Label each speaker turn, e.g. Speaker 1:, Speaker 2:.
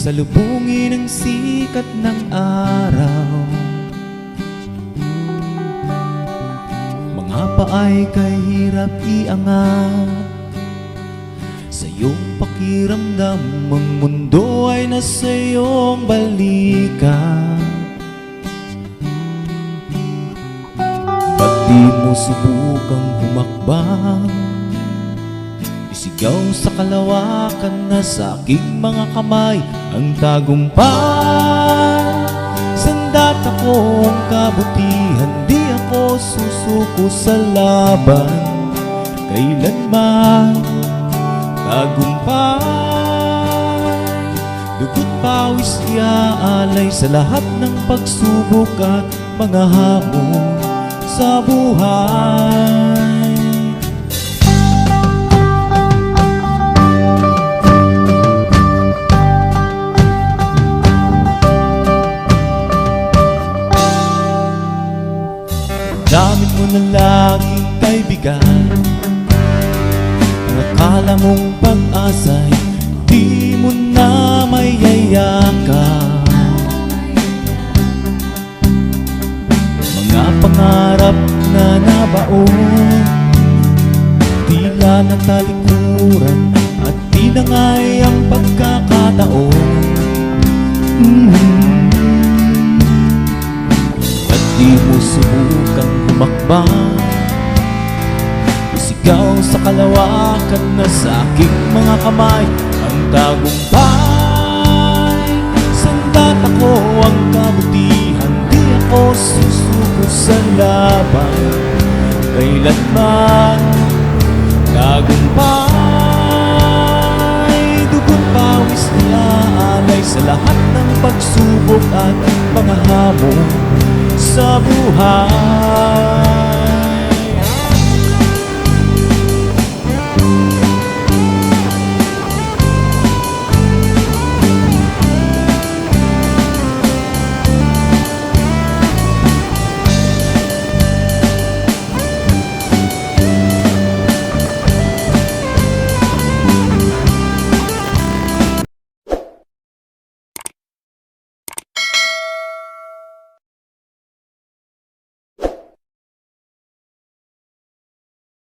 Speaker 1: salubungin ang sikat ng araw. Mga paay kahirap iangat, sa iyong pakiramdam ang mundo ay nasa iyong balikat. Ba't di mo subukang humakbang, isigaw sa kalawakan na sa aking mga kamay ang tagumpay. Sandat ako ang kabutihan, di ako susuko sa laban kailanman. Tagumpay, dugo't pawis iaalay sa lahat ng pagsubok at mga hamon sa buhay. Damit mo na laging kaibigan, ang akala mong pag-asa'y di mo na mayayakap. Mga pangarap na nabaon, tila na talikuran at tinangay ang pagkakataon. At di mo subukang humakbang, isigaw sa kalawakan na sa aking mga kamay ang tagumpay. Sandat ako ang kabutihan, di ako susuko sa laban kailanman. Tagumpay, dugo't pawis iaalay sa lahat ng pagsubok at mga hamon sa buhay.